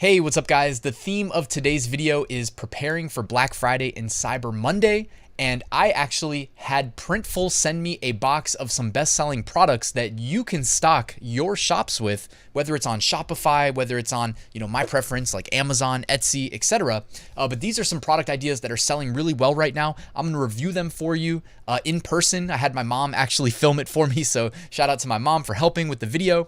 Hey, what's up guys? The theme of today's video is preparing for Black Friday and Cyber Monday, and I actually had Printful send me a box of some best-selling products that you can stock your shops with, whether it's on Shopify, whether it's on, my preference like Amazon, Etsy, etc. But these are some product ideas that are selling really well right now. I'm gonna review them for you in person. I had my mom actually film it for me, so shout out to my mom for helping with the video.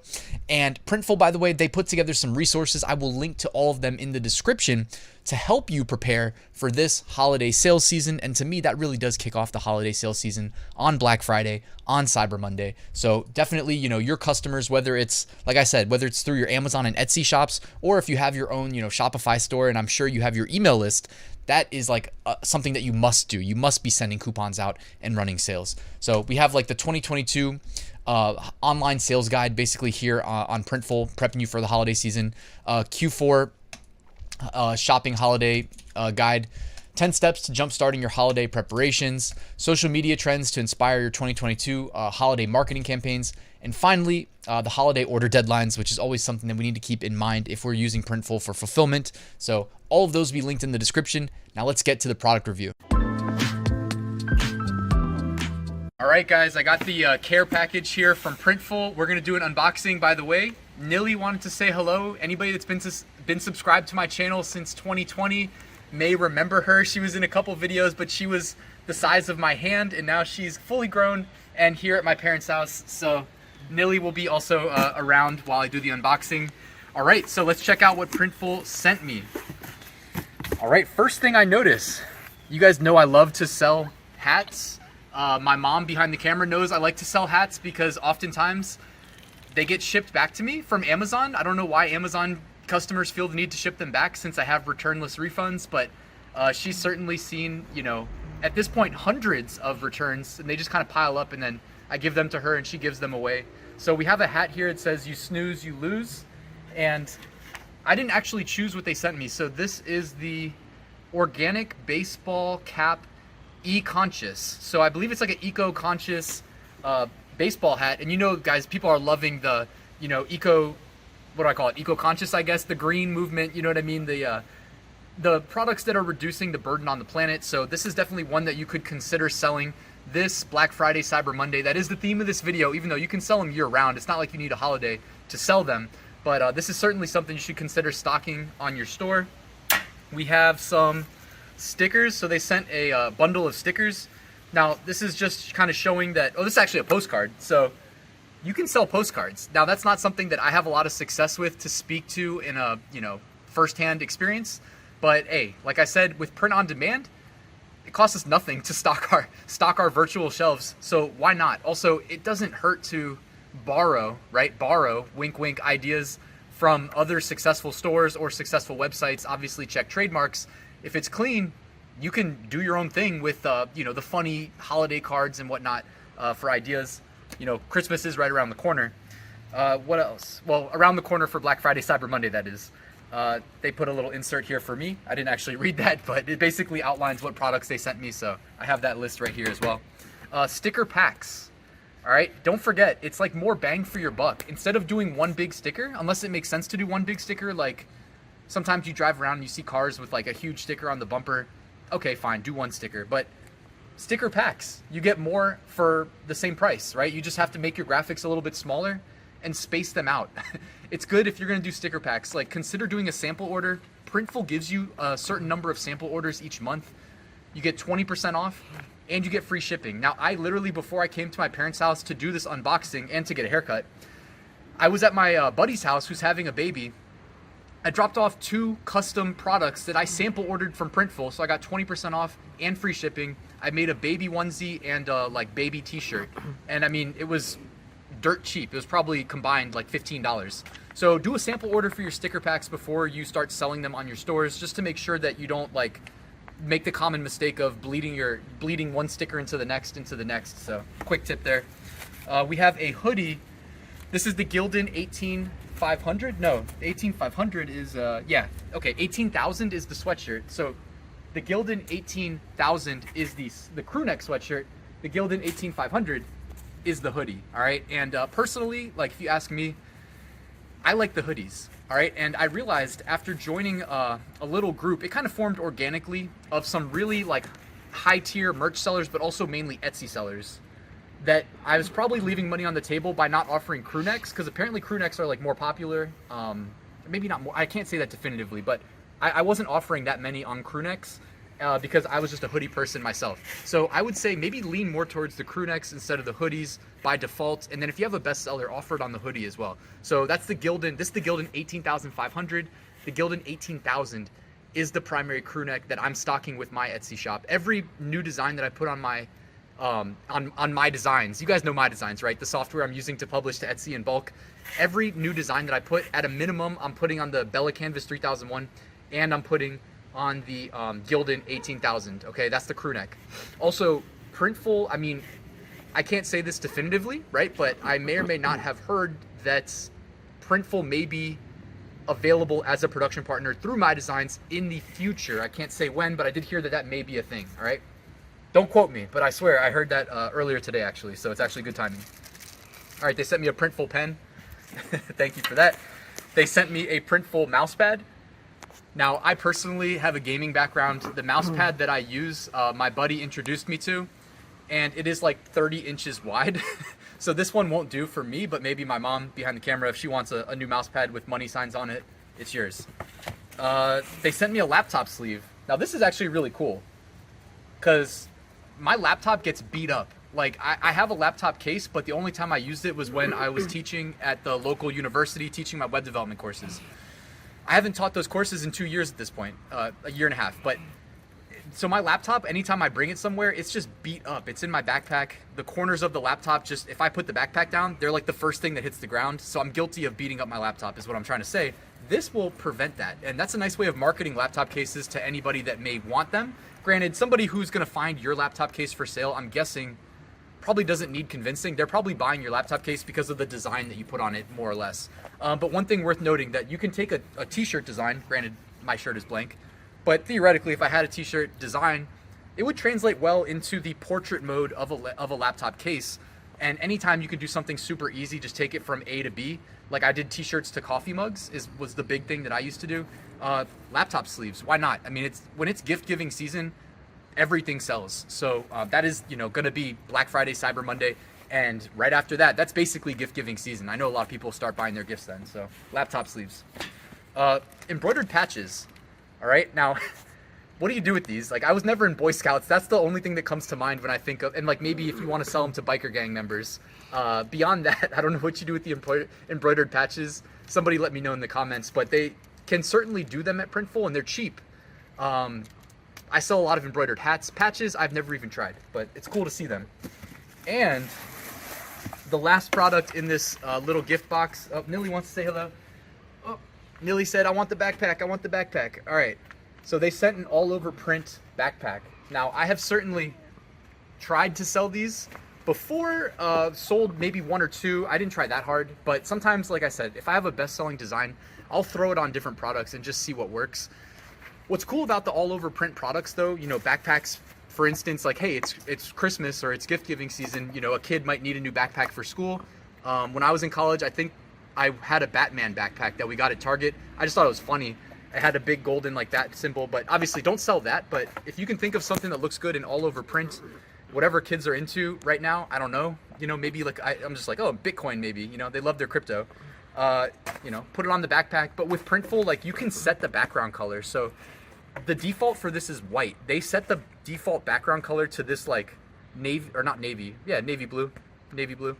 And Printful, by the way, they put together some resources. I will link to all of them in the description to help you prepare for this holiday sales season. And to me, that really does kick off the holiday sales season on Black Friday, on Cyber Monday. So definitely, your customers, whether it's, like I said, whether it's through your Amazon and Etsy shops, or if you have your own, Shopify store, and I'm sure you have your email list, that is like something that you must do. You must be sending coupons out and running sales. So we have like the 2022 online sales guide basically here on Printful, prepping you for the holiday season. Q4 shopping holiday guide, 10 steps to jumpstarting your holiday preparations, social media trends to inspire your 2022 holiday marketing campaigns, and finally, the holiday order deadlines, which is always something that we need to keep in mind if we're using Printful for fulfillment. So all of those will be linked in the description. Now let's get to the product review. All right, guys, I got the care package here from Printful. We're gonna do an unboxing. By the way, Nilly wanted to say hello. Anybody that's been subscribed to my channel since 2020 may remember her. She was in a couple videos, but she was the size of my hand, and now she's fully grown and here at my parents' house. So Nilly will be also around while I do the unboxing. All right, so let's check out what Printful sent me. All right, first thing I notice, you guys know I love to sell hats. My mom behind the camera knows I like to sell hats because oftentimes they get shipped back to me from Amazon. I don't know why Amazon customers feel the need to ship them back since I have returnless refunds, but she's certainly seen, at this point, hundreds of returns, and they just kind of pile up, and then I give them to her and she gives them away. So we have a hat here. It says, "You snooze, you lose." And I didn't actually choose what they sent me. So this is the organic baseball cap E-conscious. So I believe it's like an eco-conscious baseball hat. And guys, people are loving the, what do I call it? Eco-conscious, I guess, the green movement, you know what I mean? The products that are reducing the burden on the planet. So this is definitely one that you could consider selling this Black Friday, Cyber Monday. That is the theme of this video, even though you can sell them year round. It's not like you need a holiday to sell them, but this is certainly something you should consider stocking on your store. We have some stickers. So they sent a bundle of stickers. Now this is just kind of showing that, this is actually a postcard. So you can sell postcards. Now that's not something that I have a lot of success with to speak to in a, firsthand experience. But hey, like I said, with print on demand, it costs us nothing to stock our virtual shelves. So why not? Also, it doesn't hurt to borrow, right? Borrow, wink, wink, ideas from other successful stores or successful websites. Obviously check trademarks. If it's clean, you can do your own thing with, the funny holiday cards and whatnot for ideas. Christmas is right around the corner. What else? Well, around the corner for Black Friday, Cyber Monday, that is. They put a little insert here for me. I didn't actually read that, but it basically outlines what products they sent me, so I have that list right here as well. Sticker packs. All right, don't forget, it's like more bang for your buck. Instead of doing one big sticker, unless it makes sense to do one big sticker, like sometimes you drive around and you see cars with like a huge sticker on the bumper. Okay, fine, do one sticker, but sticker packs, you get more for the same price, right? You just have to make your graphics a little bit smaller and space them out. It's good if you're gonna do sticker packs. Like, consider doing a sample order. Printful gives you a certain number of sample orders each month. You get 20% off and you get free shipping. Now, I literally, before I came to my parents' house to do this unboxing and to get a haircut, I was at my buddy's house who's having a baby. I dropped off 2 custom products that I sample ordered from Printful, so I got 20% off and free shipping. I made a baby onesie and like baby t-shirt, and I mean, it was dirt cheap. It was probably combined like $15. So do a sample order for your sticker packs before you start selling them on your stores, just to make sure that you don't like make the common mistake of bleeding one sticker into the next. So quick tip there. We have a hoodie. This is the Gildan 18500. No, 18500 is 18,000 is the sweatshirt. So the Gildan 18,000 is the crew neck sweatshirt. The Gildan 18500 is the hoodie. All right, and personally, like, if you ask me, I like the hoodies, all right? And I realized after joining a little group, it kind of formed organically of some really like high tier merch sellers, but also mainly Etsy sellers, that I was probably leaving money on the table by not offering crew necks, because apparently crew necks are like more popular. Maybe not more, I can't say that definitively, but I wasn't offering that many on crew necks because I was just a hoodie person myself. So I would say maybe lean more towards the crew necks instead of the hoodies by default. And then if you have a bestseller, offer it on the hoodie as well. So that's the Gildan, this is the Gildan 18,500. The Gildan 18,000 is the primary crew neck that I'm stocking with my Etsy shop. Every new design that I put on my on MyDesigns, you guys know MyDesigns, right? The software I'm using to publish to Etsy in bulk. Every new design that I put, at a minimum, I'm putting on the Bella Canvas 3001, and I'm putting on the Gildan 18,000. Okay, that's the crew neck. Also, Printful, I mean, I can't say this definitively, right? But I may or may not have heard that Printful may be available as a production partner through MyDesigns in the future. I can't say when, but I did hear that that may be a thing, all right? Don't quote me, but I swear I heard that earlier today, actually, so it's actually good timing. All right, they sent me a Printful pen. Thank you for that. They sent me a Printful mouse pad. Now, I personally have a gaming background. The mouse pad that I use, my buddy introduced me to, and it is like 30 inches wide. So this one won't do for me, but maybe my mom behind the camera, if she wants a new mouse pad with money signs on it, it's yours. They sent me a laptop sleeve. Now, this is actually really cool because my laptop gets beat up. Like, I have a laptop case, but the only time I used it was when I was teaching at the local university, teaching my web development courses. I haven't taught those courses in 2 years at this point, a year and a half. But so my laptop, anytime I bring it somewhere, it's just beat up. It's in my backpack. The corners of the laptop, just if I put the backpack down, they're like the first thing that hits the ground. So I'm guilty of beating up my laptop is what I'm trying to say. This will prevent that. And that's a nice way of marketing laptop cases to anybody that may want them. Granted, somebody who's going to find your laptop case for sale, I'm guessing, probably doesn't need convincing. They're probably buying your laptop case because of the design that you put on it, more or less. But one thing worth noting, that you can take a t-shirt design, granted my shirt is blank, but theoretically if I had a t-shirt design, it would translate well into the portrait mode of a laptop case. And anytime you can do something super easy, just take it from A to B. Like I did t-shirts to coffee mugs was the big thing that I used to do. Laptop sleeves, why not? I mean, when it's gift giving season, everything sells. So that is, gonna be Black Friday, Cyber Monday, and right after that, that's basically gift giving season. I know a lot of people start buying their gifts then. So laptop sleeves, embroidered patches. All right, now, what do you do with these? Like, I was never in Boy Scouts. That's the only thing that comes to mind when I think of, and like maybe if you want to sell them to biker gang members. Beyond that, I don't know what you do with the embroidered patches. Somebody let me know in the comments, but they can certainly do them at Printful, and they're cheap. I sell a lot of embroidered hats. Patches, I've never even tried, but it's cool to see them. And the last product in this little gift box. Oh, Nilly wants to say hello. Oh, Nilly said, I want the backpack. I want the backpack. All right. So they sent an all over print backpack. Now, I have certainly tried to sell these before, sold maybe one or two. I didn't try that hard, but sometimes, like I said, if I have a best-selling design, I'll throw it on different products and just see what works. What's cool about the all over print products though, backpacks, for instance, like, hey, it's Christmas or it's gift giving season, a kid might need a new backpack for school. When I was in college, I think I had a Batman backpack that we got at Target. I just thought it was funny. It had a big golden like that symbol, but obviously don't sell that. But if you can think of something that looks good in all over print, whatever kids are into right now, I don't know, maybe like I'm just like, oh, Bitcoin maybe, they love their crypto. Put it on the backpack. But with Printful, like, you can set the background color. So the default for this is white. They set the default background color to this like navy, or not navy, yeah, navy blue. It's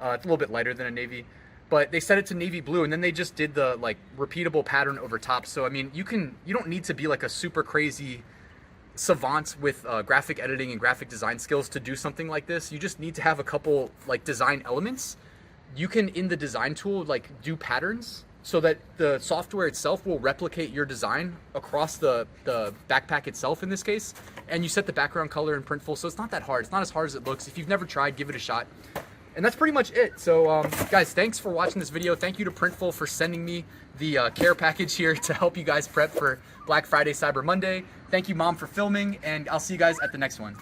a little bit lighter than a navy, but they set it to navy blue, and then they just did the like repeatable pattern over top. So I mean, you don't need to be like a super crazy savant with graphic editing and graphic design skills to do something like this. You just need to have a couple like design elements. You can, in the design tool, like do patterns so that the software itself will replicate your design across the backpack itself in this case. And you set the background color in Printful, so it's not that hard. It's not as hard as it looks. If you've never tried, give it a shot. And that's pretty much it. So guys, thanks for watching this video. Thank you to Printful for sending me the care package here to help you guys prep for Black Friday, Cyber Monday. Thank you, Mom, for filming, and I'll see you guys at the next one.